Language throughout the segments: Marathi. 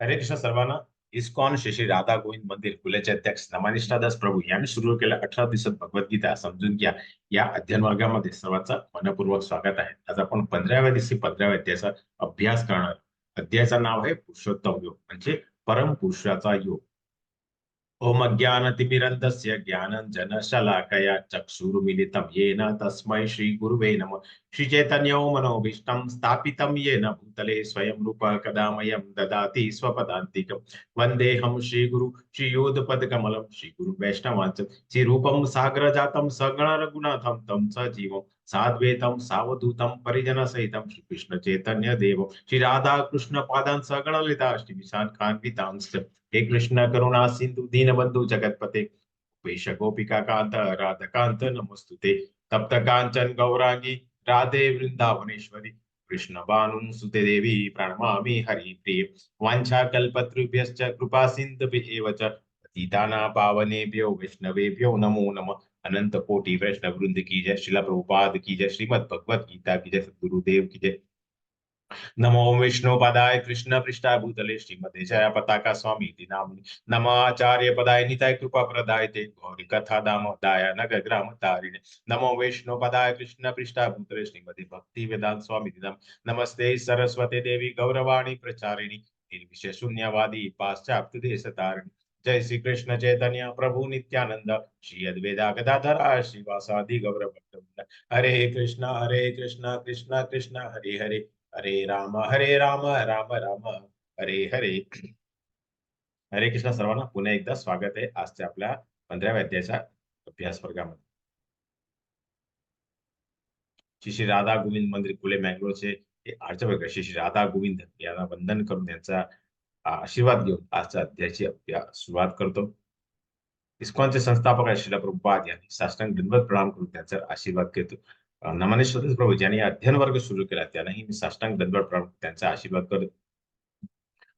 हरे कृष्ण सर्वांना. इस्कॉन श्री श्री राधा गोविंद मंदिर पुण्याचे अध्यक्ष नमानिष्ठादास प्रभू यांनी सुरू केलेल्या 18 दिवसात भगवद्गीता समजून घ्या या अध्ययन वर्गामध्ये सर्वांचं मनपूर्वक स्वागत आहे. आज आपण 15व्या दिवशी 15व्या अध्यायाचा अभ्यास करणार. अध्यायाचं नाव आहे पुरुषोत्तम योग म्हणजे परम पुरुषाचा योग. ओम ज्ञानतिमिरन्धस्य ज्ञानञ्जनशलाकया चक्षुरुमिलितं येन तस्मै श्रीगुरुवे नमः. श्रीचैतन्यो मनोभीष्टं स्थापितं येन भूतले स्वयं रूप कदा मह्यं ददाति स्वपदान्तिकं. वन्देऽहं श्रीगुरु श्रीयुतपदकमलं श्रीगुरु वैष्णवांच श्रीरूपं साग्रजातं सगणरघुनाथं तं सजीवं साद्वैतं सावधूतं परिजनसहितं श्रीकृष्ण चैतन्य देवं श्री राधा कृष्ण पादान् सगणलिता श्रीविशाखान्वितांश्च. हे कृष्ण करुणा सिंधु दीनबंधु जगतपते वेश गोपिका कांत राधकांत नमस्तुते. तप्त कांचन गौरांगी राधे वृंदावनेश्वरी कृष्ण बानु सुते देवी प्रणमामि हरिप्रिये. वांछा कल्पतरुभ्यश्च कृपा सिन्धुभ्येव च पतितानां पावनेभ्यो वैष्णवेभ्यो नमो नमः. अनंत कोटि वैष्णव वृंद की जय. श्रीला प्रभुपाद की जय. श्रीमद भगवत गीता की जय. सद्गुरुदेव की जय. नमो विष्णु पदाय कृष्ण पृष्ठाय भूतले श्रीमते जया पताका स्वामी नामिनी. नमाचार्य पदाय निताय कृपा प्रदाय ते गौरी कथा दामोदाय नग ग्राम तारिणे. नमो विष्णु पदाय कृष्ण पृष्ठाय भूतले श्रीमते भक्ति वेदांत स्वामी नाम. नमस्ते सरस्वती देवी गौरवाणी प्रचारिणी निर्विशेष शून्यवादी पाश्चात्य देश तारिणी. जय श्री कृष्ण चैतन्य प्रभु नित्यानंद श्री अद्वैता गदाधर श्रीवासादि गौर भक्त. हरे कृष्ण कृष्ण कृष्ण हरे हरे हरे राम राम राम हरे हरे. हरे कृष्ण सर्वांना पुन्हा एकदा स्वागत आहे आजच्या आपल्या 15व्या अध्यायाच्या अभ्यास वर्गामध्ये. श्री श्री राधा गोविंद मंदिर पुणे मँगलोरचे हे अर्चक श्री श्री राधा गोविंद यांना वंदन करून त्यांचा आशीर्वाद घेऊन आजच्या अध्यायाची सुरुवात करतो. इस्कॉनचे संस्थापक आहेत श्रील प्रभुपाद यांनी साष्टांग दंडवत प्रणाम करून त्यांचा आशीर्वाद घेतो. नमानेश्वर प्रभू ज्यांनी अध्ययन वर्ग सुरू केला त्यांनाही मी साष्टांग दंडवत प्रणाम त्यांचा आशीर्वाद करतो.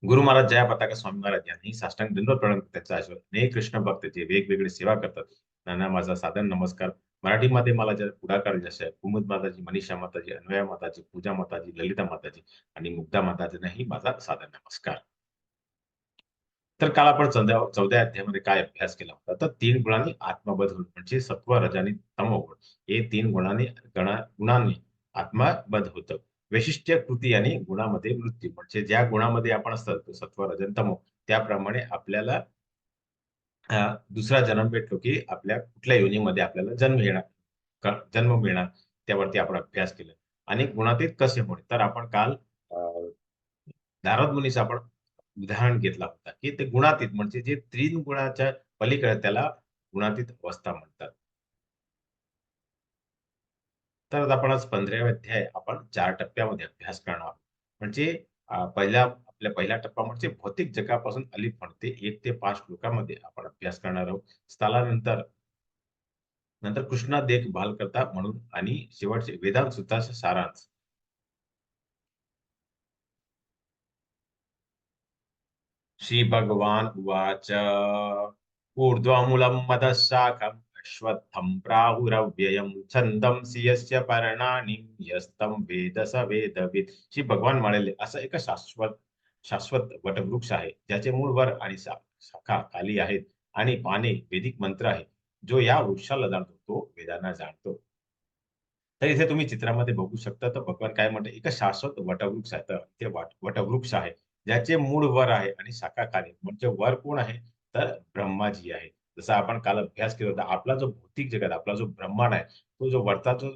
गुरु महाराज जया पताका स्वामी महाराज यांनी साष्टांग दंडवत प्रणाम त्यांचा आशीर्वाद. अनेक कृष्ण भक्त जे वेगवेगळे सेवा करतात त्यांना माझा साधन नमस्कार. मराठीमध्ये मला जे पुढाकार जसे कुमुद माताजी, मनीषा माताजी, अन्वया माताजी, पूजा माताजी, ललिता माताजी आणि मुग्धा माताजींनाही माझा साधन नमस्कार. तर काल आपण 14व्या अध्यायामध्ये काय अभ्यास केला होता तर 3 गुणांनी आत्मबोध होणे म्हणजे सत्व रजनी तमोगुण हे 3 गुणांनी आत्मबोध होतं. वैशिष्ट्य कृती आणि गुणामध्ये मृत्यू म्हणजे ज्या गुणामध्ये आपण असतो सत्व रजन तमो त्याप्रमाणे आपल्याला दुसरा जन्म भेटलो की आपल्या कुठल्या योनीमध्ये आपल्याला जन्म मिळणार त्यावरती आपण अभ्यास केला. आणि गुणातीत कसे होणे तर आपण काल नारद मुनीचा आपण उदाहरण घेतला होता की ते गुणातीत म्हणजे जे 3 गुणाच्या पलीकडे त्याला गुणातीत अवस्था म्हणतात. तर आपण आज 15व्या अध्याय आपण 4 टप्प्यामध्ये अभ्यास करणार आहोत. म्हणजे पहिला टप्पा म्हणजे भौतिक जगापासून अलिप्त होणे ते 1 ते 5 श्लोकामध्ये आपण अभ्यास करणार आहोत. नंतर कृष्णा देखभाल करता म्हणून आणि शेवटचे वेदांत सूत्राचा सारांश. श्री भगवान उवाच ऊर्ध्वमूलं मदः शाखम् अश्वत्थं प्राहुरव्ययं छन्दंसि यस्य पर्णानि यस्तं वेद स वेदवित्. श्री भगवान म्हणाले असं एक शाश्वत वटवृक्ष आहे ज्याचे मूळ वर आणि शाखा खाली आहेत आणि पाने वैदिक मंत्र आहे. जो या वृक्षाला जाणतो तो वेदांना जाणतो. तर इथे तुम्ही चित्रामध्ये बघू शकता तर भगवान काय म्हणते एक शाश्वत वटवृक्ष आहे. तर ते वटवृक्ष आहे ज्याचे मूळ वर आहे आणि शाखा खाली. म्हणजे वर कोण आहे तर ब्रह्माजी आहे. जसं आपण काल अभ्यास केला होता आपला जो भौतिक जगत आपला जो ब्रह्मांड आहे तो जो वरचा जो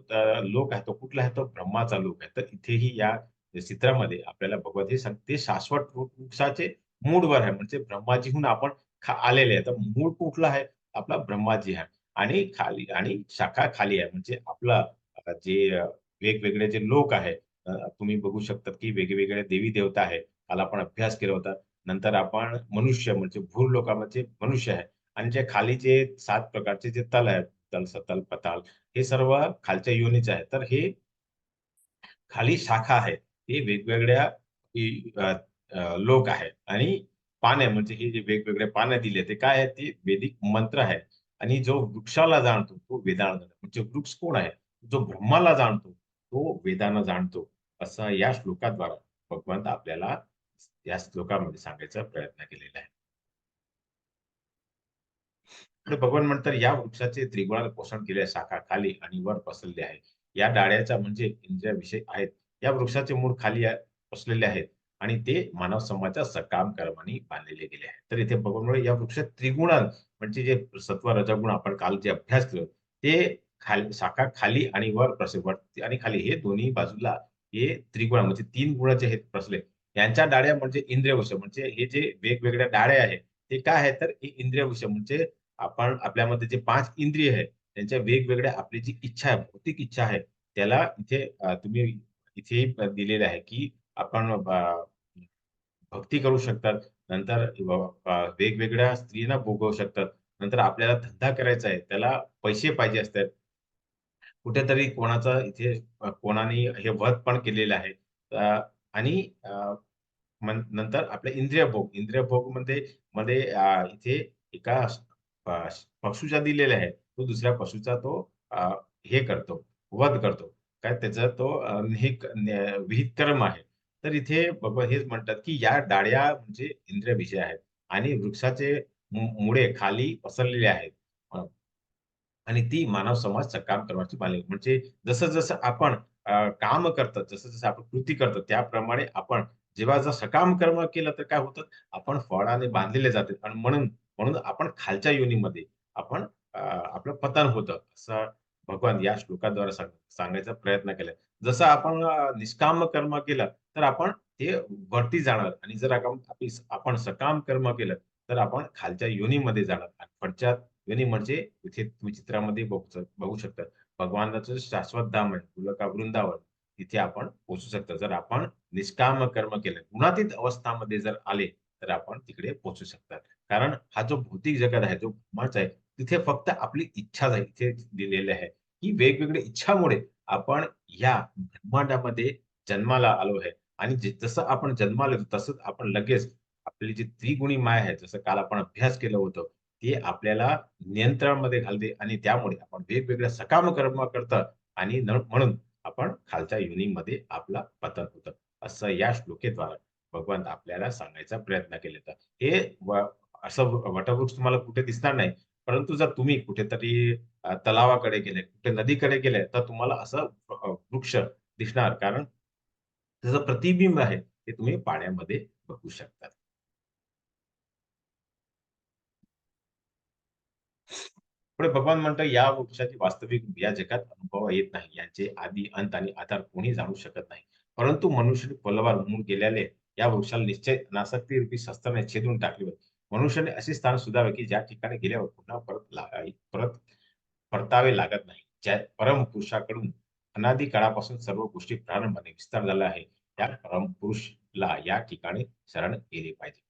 लोक आहे तो कुठला आहे तो ब्रह्माचा लोक आहे. तर इथेही या चित्रामध्ये आपल्याला भगवत हे सांगते शाश्वत वृक्षाचे मूळ वर आहे म्हणजे ब्रह्माजीहून आपण आलेले आहे. तर मूळ कुठला आहे आपला ब्रह्माजी आहे आणि खाली आणि शाखा खाली आहे म्हणजे आपला जे वेगवेगळे जे लोक आहेत तुम्ही बघू शकता की वेगवेगळे देवी देवता आहेत. काल आपण अभ्यास केला होता. नंतर आपण मनुष्य म्हणजे भूर लोकांमध्ये मनुष्य आहे आणि जे खाली जे 7 प्रकारचे जे तल आहेत तल, सतल, पताल हे सर्व खालच्या योनीचे आहेत. तर हे खाली शाखा आहेत. हे वेगवेगळ्या लोक आहेत आणि पाने म्हणजे हे जे वेगवेगळे पाने दिले ते काय आहेत ते वैदिक मंत्र आहेत. आणि जो वृक्षाला जाणतो तो वेदांना जाणतो. म्हणजे वृक्ष कोण आहे जो ब्रह्माला जाणतो तो वेदांना जाणतो. असं या श्लोकाद्वारा भगवंत आपल्याला या श्लोकामध्ये सांगायचा प्रयत्न केलेला आहे. पुढे भगवान म्हणतात या वृक्षाचे त्रिगुणाने पोषण केले, शाखा खाली आणि वर पसरले आहे. या डाळ्याच्या म्हणजे इंद्रियाविषयी आहेत. या वृक्षाचे मूळ खाली पसरलेले आहेत आणि ते मानव समाजाच्या सकाम कर्माने बांधलेले गेले आहेत. तर इथे भगवान म्हणजे या वृक्षात त्रिगुण म्हणजे जे सत्व रजगुण आपण काल जे अभ्यास केलो ते खाली शाखा खाली आणि वर पसरले, वरती आणि खाली हे दोन्ही बाजूला हे त्रिगुण म्हणजे तीन गुण जे आहेत पसरले यांच्या डाळ्या म्हणजे इंद्रिय विषय म्हणजे हे जे वेगवेगळ्या डाळ्या आहेत ते काय आहे तर हे इंद्रिय विषय म्हणजे आपण आपल्यामध्ये जे 5 इंद्रिय आहेत, त्यांच्या वेगवेगळ्या आपली जी इच्छा आहे, भौतिक इच्छा आहे, त्याला इथे तुम्ही इथे दिलेलं आहे, की आपण भक्ती करू शकतात. नंतर वेगवेगळ्या स्त्रीला भोगवू शकतात. नंतर आपल्याला धंदा करायचा आहे, त्याला पैसे पाहिजे असतात. कुठेतरी कोणाचा इथे कोणाने हे वध पण केलेलं आहे. अ, आणि नंतर आपले इंद्रिय भोग. इंद्रिय भोग मध्ये मध्ये इथे एका अ, पशूच्या दिलेला आहे. तो दुसऱ्या पशूचा तो हे करतो, वध करतो. काय त्याचा तो विहित कर्म आहे. तर इथे बाबा हेच म्हणतात, की या डाळ्या म्हणजे इंद्रिय विषय आहेत आणि वृक्षाचे मुळे खाली पसरलेले आहेत. आणि ती मानव समाज सकाम कर्माची मालिका. म्हणजे जसं-जसं आपण काम करतो, जसं-जसं आपण कृती करतो, त्याप्रमाणे आपण जेव्हा जर सकाम कर्म केलं, तर काय होतं, आपण फळाने बांधलेले जाते आणि म्हणून म्हणून आपण खालच्या योनीमध्ये आपण आपलं पतन होतं, असं भगवान या श्लोकाद्वारे सांगायचा प्रयत्न केलाय. जसं आपण निष्काम कर्म केलं, तर आपण ते वरती जाणार आणि जर आपण सकाम कर्म केलं, तर आपण खालच्या योनीमध्ये जाणार आणि पुढच्या योनी म्हणजे इथे तुम्ही चित्रामध्ये बघू शकता. भगवानाचं शाश्वत धाम आहे, गोलका वृंदावन. तिथे आपण पोहोचू शकता. जर आपण निष्काम कर्म केलं, गुणातीत अवस्थामध्ये जर आले, तर आपण तिकडे पोहोचू शकतात. कारण हा जो भौतिक जगत आहे, जो भ्रमच आहे, तिथे फक्त आपली इच्छाच आहे. इथे दिलेली आहे, की वेगवेगळ्या इच्छामुळे आपण ह्या ब्रह्मांडामध्ये जन्माला आलो आहे आणि जसं आपण जन्माला येतो, तसंच आपण लगेच आपली जी त्रिगुणी माया आहे, जसं काल आपण अभ्यास केलं होतं, ती आपल्याला नियंत्रणामध्ये घालते आणि त्यामुळे आपण वेगवेगळ्या सकाम कर्म करतात आणि म्हणून आपण खालच्या योनीमध्ये आपला पतन होतं. असं या श्लोकेद्वारे भगवान आपल्याला सांगायचा प्रयत्न केलेला आहे. हे असं वटवृक्ष तुम्हाला कुठे दिसणार नाही. परंतु जर तुम्ही कुठेतरी तलावाकडे गेले, कुठे नदीकडे गेले, तर तुम्हाला असं वृक्ष दिसणार. कारण त्याचं प्रतिबिंब आहे, ते तुम्ही पाण्यामध्ये बघू शकता. पुढे भगवान म्हणतात, "या वृक्षाची वास्तविक या जगात अनुभव येत नाही. यांचे आदी, अंत आणि आधार कोणी जाणू शकत नाही. परंतु मनुष्याने पल्लवार म्हणून गेल्याने या वृक्षाला निश्चय अनासक्तीरूपी शस्त्राने छेदून टाकले होते. मनुष्याने असे स्थान शोधावे, की ज्या ठिकाणी गेल्यावर पुन्हा परत परतावे लागत नाही. ज्या परमपुरुषाकडून अनादी काळापासून सर्व गोष्टी प्रारंभाने विस्तार झाला आहे, त्या परमपुरुषला या ठिकाणी शरण गेले पाहिजे."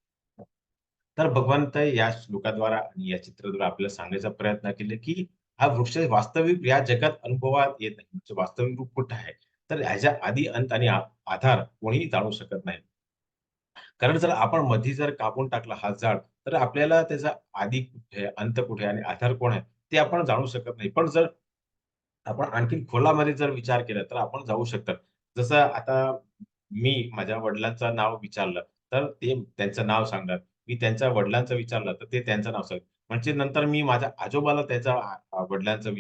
तर भगवंत या श्लोकाद्वारा आणि या चित्राद्वारे आपल्याला सांगायचा प्रयत्न केले, की हा वृक्ष वास्तविक या जगात अनुभवात येत नाही. म्हणजे वास्तविक रूप कुठं आहे? तर ह्याच्या आदी, अंत आणि आधार कोणीही जाणू शकत नाही. कारण जर आपण मधी जर कापून टाकला हा झाड, तर आपल्याला त्याचा आदी कुठे आहे, अंत कुठे आहे आणि आधार कोण आहे, ते आपण जाणू शकत नाही. पण जर आपण आणखीन खोलामध्ये जर विचार केला, तर आपण जाऊ शकतात. जसं आता मी माझ्या वडिलांचं नाव विचारलं, तर ते त्यांचं नाव सांगणार. मी त्यांच्या वडिलांचं विचारलं, तर ते त्यांचं नाव सांगणार. म्हणजे नंतर मी माझ्या आजोबाला त्याच्या वडिलांचं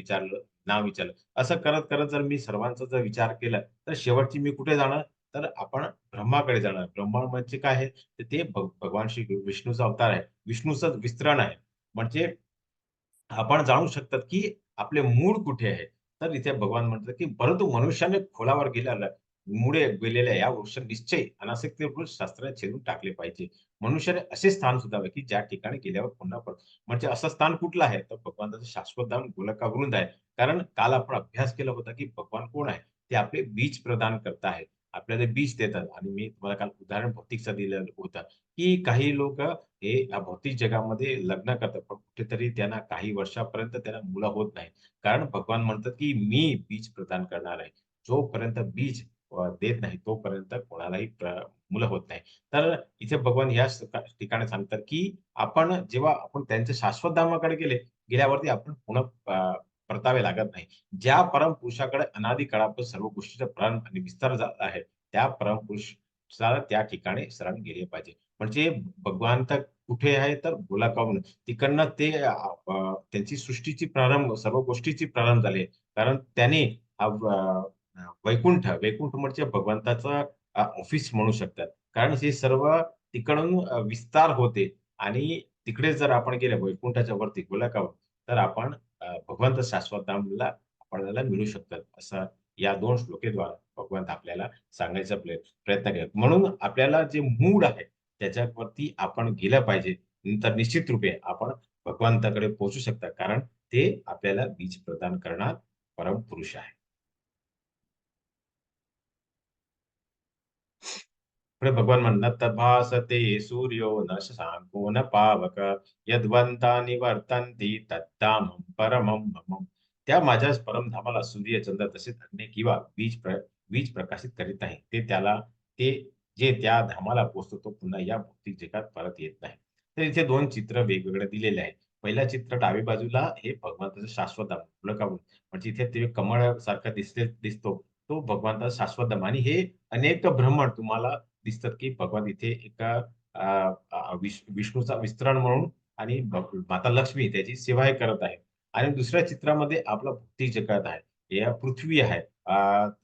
नाव विचारलं. असं करत-करत जर मी सर्वांचा जर विचार केला, तर शेवटची मी कुठे जाणार? तर आपण ब्रह्माकडे जाणार. ब्रह्मा म्हणजे काय आहे? तर ते भगवान श्री विष्णूचा अवतार आहे. विष्णूचं विस्तरण आहे. म्हणजे आपण जाणू शकतात, की आपले मूळ कुठे आहे. तर इथे भगवान म्हणतात, की परंतु मनुष्याने खोलावर गेलेला मुळे गेलेल्या या वृक्ष निश्चय अनासक्तीपूर्वक शास्त्राने छेदून टाकले पाहिजे. मनुष्याने असे स्थान शोधावे, की ज्या ठिकाणी गेल्यावर पुन्हा परत म्हणजे असं स्थान कुठलं आहे? तर भगवंताचं शाश्वत धाम गोलकावृंद आहे. कारण काल आपण अभ्यास केला होता, की भगवान कोण आहे? ते आपले बीज प्रदान करत आहेत. आपल्याला बीज देतात आणि मी तुम्हाला काल उदाहरण भौतिकचं दिलं होतं, की काही लोकं हे या भौतिक जगामध्ये लग्न करतात. पण कुठेतरी त्यांना काही वर्षापर्यंत त्यांना मुलं होत नाही. कारण भगवान म्हणतात, की मी बीज प्रदान करणार आहे. जोपर्यंत बीज देत नाही तोपर्यंत कोणालाही मुलं होत नाही. तर इथे भगवान या ठिकाणी सांगतात, की जेव्हा आपण त्यांच्या शाश्वत धामाकडे गेल्यावरती आपण पुन्हा परतावे लागत नाही. ज्या परमपुरुषाकडे अनादी काळापासून सर्व गोष्टीचा प्राण आणि विस्तार झाला आहे, त्या परमपुरुष त्या ठिकाणी शरण गेले पाहिजे. म्हणजे भगवान तर कुठे आहे तर गोलाकावून तिकडनं ते त्यांची सृष्टीची प्रारंभ सर्व गोष्टीची प्रारंभ झाले. कारण त्याने वैकुंठ म्हणजे भगवंताचं ऑफिस म्हणू शकतात. कारण हे सर्व तिकडून विस्तार होते आणि तिकडे जर आपण गेले वैकुंठाच्या वरती गोलाकावर तर आपण भगवंत शाश्वत धामला आपल्याला मिळू शकतात. असं या 2 श्लोकेद्वारे भगवंत आपल्याला सांगायचा प्रयत्न केला. म्हणून आपल्याला जे मूड आहे त्याच्यावरती आपण गेलं पाहिजे. तर निश्चित रूपे आपण भगवंताकडे पोहोचू शकता. कारण ते आपल्याला बीज प्रदान करणार परमपुरुष आहे. पुढे भगवान म्हणतात "तद्भासते सूर्यो न शशांको न पावक यद्वंता निवर्तन्ति तत्धामं परमं मम." त्या माझ्याच परमधामाला सूर्य, चंद्र तसेच अग्नी किंवा वीज प्रकाशित करीत नाही. ते जे त्या धामाला पोहोचतो तो पुन्हा या भौतिक जगात परत येत नाही. तर इथे 2 चित्र वेगवेगळे दिलेले आहेत. पहिलं चित्र डावी बाजूला हे भगवंताचं शाश्वत धाम उलकावून म्हणजे इथे ते कमळासारखा दिसतो. तो भगवंताचा शाश्वत धाम आणि हे अनेक ब्रह्मांड तुम्हाला दिसतात, की भगवान इथे एका अ, विष्णूचा विस्तरण म्हणून आणि माता लक्ष्मी त्याची सेवाही करत आहे. आणि दुसऱ्या चित्रामध्ये आपलं भौतिक जगत आहे. हे पृथ्वी आहे,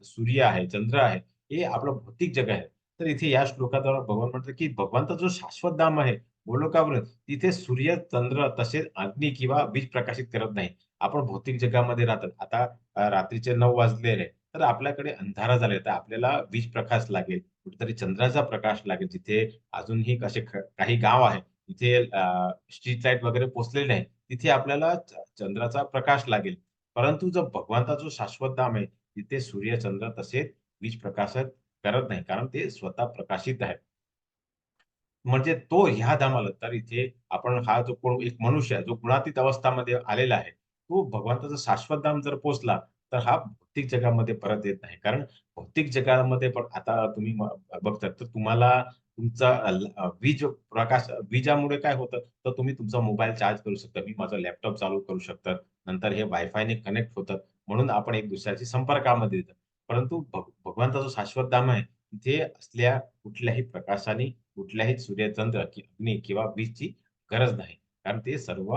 सूर्य आहे, चंद्र आहे. हे आपलं भौतिक जग आहे. तर इथे या श्लोकाद्वारे भगवान म्हणतात, की भगवंत जो शाश्वत धाम आहे, गोलोकावर तिथे सूर्य, चंद्र तसेच अग्नी किंवा वीज प्रकाशित करत नाही. आपण भौतिक जगामध्ये राहतात. आता रात्रीचे 9 वाजलेले आहे. तर आपल्याकडे अंधारा झालाय. तर आपल्याला वीज प्रकाश लागेल. कुठेतरी चंद्राचा प्रकाश लागेल. जिथे अजूनही असे काही गाव आहे. तिथे स्ट्रीट लाईट वगैरे पोहोचलेले नाही. तिथे आपल्याला चंद्राचा प्रकाश लागेल. परंतु जो भगवंता जो शाश्वत धाम आहे, तिथे सूर्य, चंद्र तसेच वीज प्रकाशित करत नाही. कारण ते स्वतः प्रकाशित आहे. म्हणजे तो ह्या धामाला तर इथे आपण हा जो कोण एक मनुष्य आहे, जो गुणातीत अवस्थामध्ये आलेला आहे, तो भगवंताचा शाश्वत धाम जर पोहोचला, तर हा भौतिक जगामध्ये परत येत नाही. कारण भौतिक जगामध्ये पण आता तुम्ही बघता तर तुम्हाला तुमचा विजामुळे काय होतं, तर तुम्ही तुमचा मोबाईल चार्ज करू शकता. मी माझा लॅपटॉप चालू करू शकतात. नंतर हे वायफायने कनेक्ट होतात. म्हणून आपण एक दुसऱ्याच्या संपर्कामध्ये येतो. परंतु भगवंताचं शाश्वत धाम आहे, तिथे असल्या कुठल्याही प्रकाशाने कुठल्याही सूर्य, चंद्र, अग्नी किंवा वीजची गरज नाही. कारण ते सर्व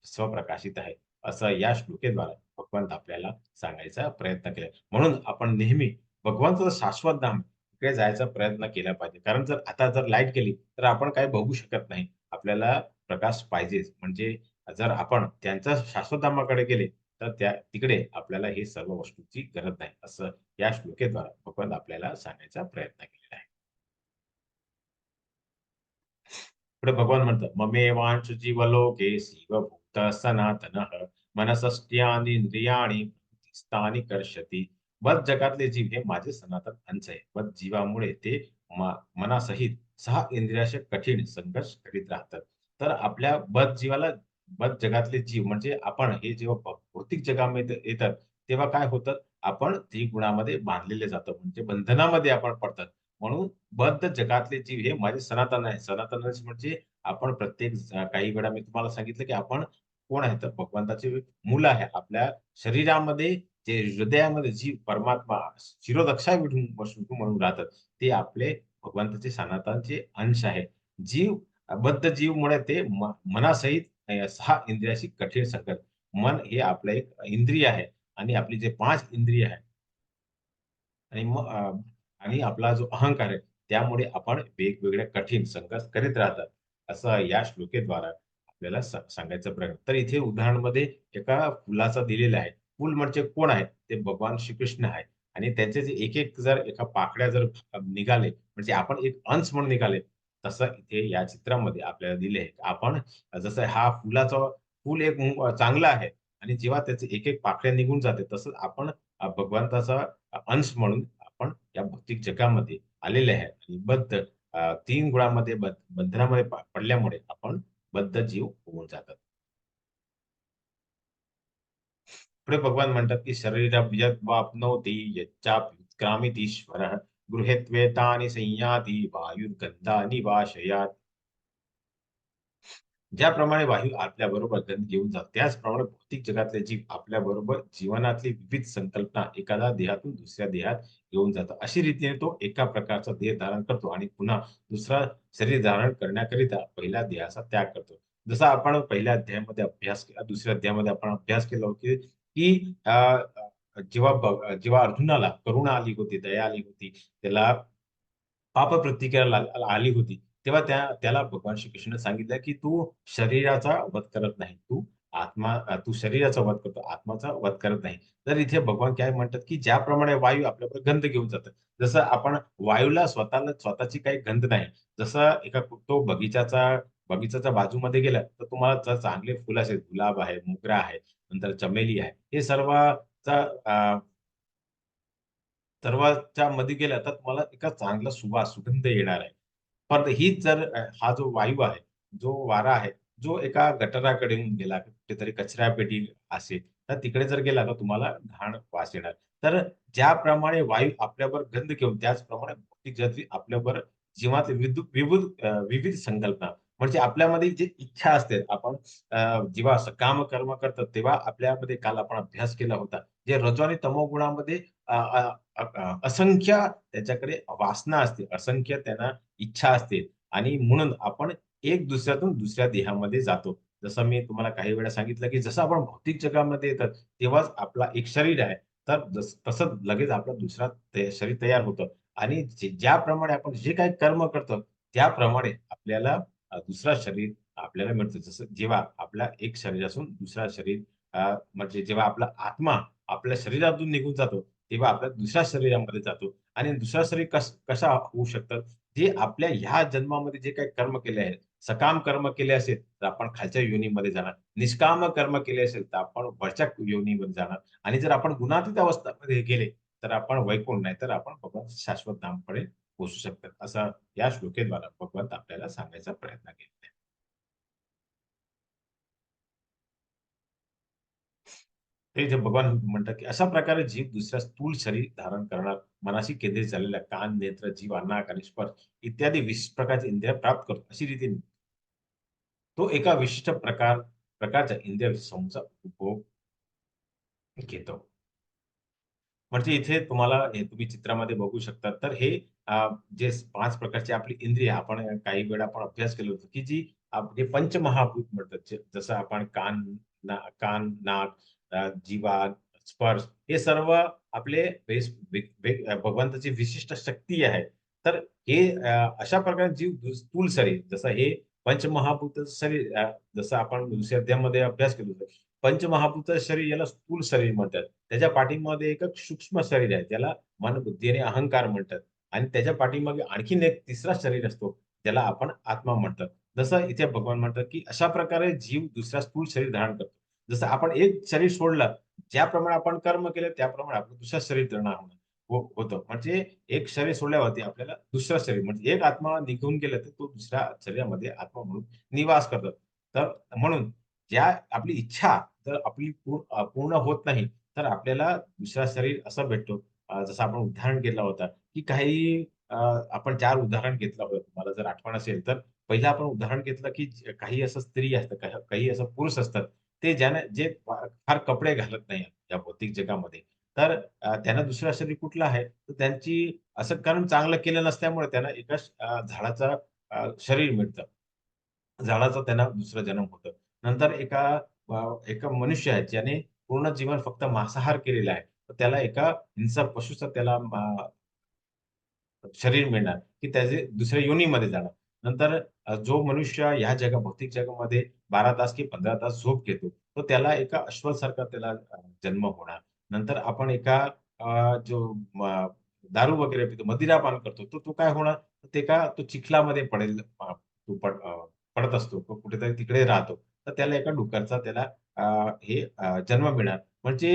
स्वप्रकाशित आहे. असं या श्लोकेद्वारे भगवंत आपल्याला सांगायचा प्रयत्न केला. म्हणून आपण नेहमी भगवंताचं शाश्वत धाम तिकडे जायचा प्रयत्न केला पाहिजे. कारण जर लाईट गेली, तर आपण काही बघू शकत नाही. आपल्याला प्रकाश पाहिजेच. म्हणजे जर आपण त्यांच्या शाश्वत धामाकडे गेले, तर तिकडे आपल्याला हे सर्व वस्तूंची गरज नाही. असं या श्लोकेद्वारे भगवंत आपल्याला सांगायचा प्रयत्न केलेला आहे. पुढे भगवान म्हणतात, "ममेवांश जीवलोके शिवभूतः सनातनः मनसस्त्यानींद्रियाणि स्थानी कर्षति." बद जगातले जीव हे माझे सनातन अंश आहे. बद जीवामुळे ते मनासहित 6 इंद्रियाशी कठीण संघर्ष करीत राहतात. तर आपल्या बद जगातले जीव म्हणजे आपण हे जेव्हा भौतिक जगामध्ये येतात, तेव्हा काय होतं, आपण त्रिगुणामध्ये बांधलेले जातो. म्हणजे बंधनामध्ये आपण पडतात. म्हणून बद्ध जगातले जीव हे माझे सनातन आहे. सनातन म्हणजे आपण काही वेळा मी तुम्हाला सांगितलं, की आपण कोण आहे तर भगवंताचे मुलं आहे. आपल्या शरीरामध्ये जे हृदयामध्ये जीव परमात्मा शिरोदक्षा विष्णू म्हणून राहतात. ते आपले भगवंताचे सनातनचे अंश आहे. जीव बद्ध जीवमुळे ते मनासहित 6 इंद्रियाशी कठीण संकट. मन हे आपलं एक इंद्रिय आहे आणि आपली जे 5 इंद्रिय आहेत आणि आणि आपला जो अहंकार आहे, त्यामुळे आपण वेगवेगळे कठीण संघर्ष करीत राहतात. असं या श्लोकेद्वारा आपल्याला सांगायचा प्रयत्न. तर इथे उदाहरणामध्ये एका फुलाचा दिलेला आहे. फूल म्हणजे कोण आहे? ते भगवान श्रीकृष्ण आहे आणि त्यांचे जे एक-एक जर एका पाकळ्या जर निघाले, म्हणजे आपण एक अंश म्हणून निघाले, तसं इथे या चित्रामध्ये आपल्याला दिले आहे. आपण जसं हा फूल एक चांगला आहे आणि जेव्हा त्याचे एक-एक पाकळ्या निघून जाते, तसंच आपण भगवंताचा अंश म्हणून आपण या भौतिक जगामध्ये आलेले आहे आणि 3 गुणामध्ये बंधनामध्ये पडल्यामुळे आपण बद्ध जीव होऊन जातात. पुढे भगवान म्हणतात, की "शरीरं यद्वाप्नोति यच्चाप्युत्क्रामितीश्वरः गृहीत्वेतानि संयाति वायुर्गन्धानि वाशयात्." ज्याप्रमाणे वायू आपल्याबरोबर गंध घेऊन जातो, त्याचप्रमाणे भौतिक जगातले जीव आपल्याबरोबर जीवनातली विविध संकल्पना एखाद्या देहातून दुसऱ्या देहात घेऊन जातो. अशी रीतीने तो एका प्रकारचा देह धारण करतो आणि पुन्हा दुसरा शरीर धारण करण्याकरिता पहिल्या देहाचा त्याग करतो. जसं आपण पहिल्या अध्यायामध्ये अभ्यास केला, दुसऱ्या अध्यायामध्ये आपण अभ्यास केला होता, की जेव्हा अर्जुनाला करुणा आली होती, दया आली होती, त्याला पापप्रतिक्रिया आली होती. तेव्हा त्याला भगवान श्रीकृष्णाने सांगितलं, की "तू शरीराचा वध करत नाही. तू शरीराचा वध करतो, आत्माचा वध करत नाही." तर इथे भगवान काय म्हणतात, की ज्याप्रमाणे वायू आपल्याकडे गंध घेऊन जातात. जसं आपण वायूला स्वतःची काही गंध नाही. जसं तो बगीचाच्या बाजूमध्ये गेला, तर तुम्हाला जर चांगले फुल असेल, गुलाब आहे, मोगरा आहे, नंतर चमेली आहे. हे सर्वांच्या मध्ये गेला तर तुम्हाला एका चांगला सुगंध येणार आहे. पण हीच जर हा जो वायू आहे, जो वारा आहे, जो एका गटाराकडे गेला, कुठेतरी कचरापेटी असेल, तर तिकडे जर गेला तर तुम्हाला घाण वास येणार. तर ज्याप्रमाणे वायू आपल्यावर गंध घेऊन त्याचप्रमाणे भौतिक जगात आपल्यावर जीवनात विविध संकल्पना म्हणजे आपल्यामध्ये जी इच्छा असते, आपण जेव्हा सकाम कर्म करतो, तेव्हा आपल्यामध्ये काल आपण अभ्यास केला होता. जे रजो आणि तमोगुणामध्ये अ, अ, असंख्य त्याच्याकडे वासना असते, असंख्य त्यांना इच्छा असते आणि म्हणून आपण एक दुसऱ्यातून दुसऱ्या देहामध्ये जातो. जसं मी तुम्हाला काही वेळा सांगितलं, की जसं आपण भौतिक जगामध्ये येतात, तेव्हाच आपला एक शरीर आहे. तर तसं लगेच आपलं दुसरा शरीर तयार होतं आणि ज्याप्रमाणे आपण जे काही कर्म करतो, त्याप्रमाणे आपल्याला दुसरा शरीर आपल्याला मिळतं. जसं जेव्हा आपला एक शरीरापासून दुसरा शरीर म्हणजे जेव्हा आपला आत्मा आपल्या शरीरातून निघून जातो, तेव्हा आपल्या दुसऱ्या शरीरामध्ये जातो आणि दुसरं शरीर कशा होऊ शकतं? जे आपल्या ह्या जन्मामध्ये जे काही कर्म केले आहेत, सकाम कर्म केले असेल, तर आपण खालच्या योनीमध्ये जाणार. निष्काम कर्म केले असेल, तर आपण वरच्या योनीमध्ये जाणार आणि जर आपण गुणातीत अवस्थेमध्ये गेले, तर आपण वैकुंठ नाहीतर आपण भगवान शाश्वत धामकडे पोहोचू शकतात. असं या श्लोकेद्वारा भगवंत आपल्याला सांगायचा प्रयत्न केला. ते जे भगवान म्हणतात, की अशा प्रकारे जीव दुसऱ्या स्थूल शरीर धारण करणार, मनाशी केंद्रित झालेल्या कान, नेत्र, जीभ, नाक आणि स्पर्श इत्यादी विशिष्ट प्रकारचे इंद्रिय प्राप्त करतो. अशी रीतीने तो एका विशिष्ट प्रकारच्या इंद्रिय समूहाचा उपभोग घेतो. म्हणजे इथे तुम्हाला हे तुम्ही चित्रामध्ये बघू शकता. तर हे जे 5 प्रकारची आपली इंद्रिय आपण काही वेळा आपण अभ्यास केला होता, की जी जे पंचमहाभूत म्हणतात. जसं आपण कान, नाक, जिव्हा, स्पर्श हे सर्व आपले भगवंताची विशिष्ट शक्ती आहे. तर हे अशा प्रकारे स्थूल शरीर जसं हे पंचमहाभूत शरीर जसं आपण दुसऱ्या अध्यायामध्ये अभ्यास केला होता. पंचमहाभूत शरीर याला स्थूल शरीर म्हणतात. त्याच्या पाठीमागे एक सूक्ष्म शरीर आहे. त्याला मन, बुद्धी आणि अहंकार म्हणतात. आणि त्याच्या पाठीमागे आणखीन एक तिसरा शरीर असतो. त्याला आपण आत्मा म्हणतात. जसं इथे भगवान म्हणतात, की अशा प्रकारे जीव दुसरा स्थूल शरीर धारण करतो. जसं आपण एक शरीर सोडलं, ज्याप्रमाणे आपण कर्म केले त्याप्रमाणे आपलं दुसरं शरीर धारण होणं होतं. म्हणजे एक शरीर सोडल्यावरती आपल्याला दुसरं शरीर म्हणजे एक आत्मा निघून गेला तर तो दुसऱ्या शरीरामध्ये आत्मा म्हणून निवास करतो. तर म्हणून ज्या आपली इच्छा जर आपली पूर्ण होत नाही, तर आपल्याला दुसरा शरीर असं भेटतो. जसं आपण उदाहरण घेतला होता, की काही आपण 4 उदाहरण घेतलं होतं. तुम्हाला जर आठवण असेल तर पहिलं आपण उदाहरण घेतलं, की काही असं स्त्री असतात, काही असं पुरुष असतात. ते जे फार कपडे घालत नाही या भौतिक जगामध्ये. तर त्यांना दुसरा शरीर कुठला आहे? तर त्यांची असं कारण चांगलं केलं नसल्यामुळे त्यांना एका झाडाचं शरीर मिळतं. झाडाचा त्यांना दुसरा जन्म होतो. नंतर एका मनुष्य आहे ज्याने पूर्ण जीवन फक्त मांसाहार केलेला आहे. तर त्याला एका हिंसक पशुचं त्याला शरीर मिळणार, की त्याचे दुसऱ्या योनीमध्ये जाणार. नंतर जो मनुष्य ह्या भौतिक जगामध्ये 12 तास की 15 तास झोप घेतो, तर त्याला एका अश्वासारखा त्याला जन्म होणार. नंतर आपण जो दारू वगैरे पितो, मदिरापान करतो, तर तो काय होणार? तो चिखलामध्ये पडेल. तो पडत असतो. तो कुठेतरी तिकडे राहतो. तर त्याला एका डुकरचा अ, जन्म मिळणार. म्हणजे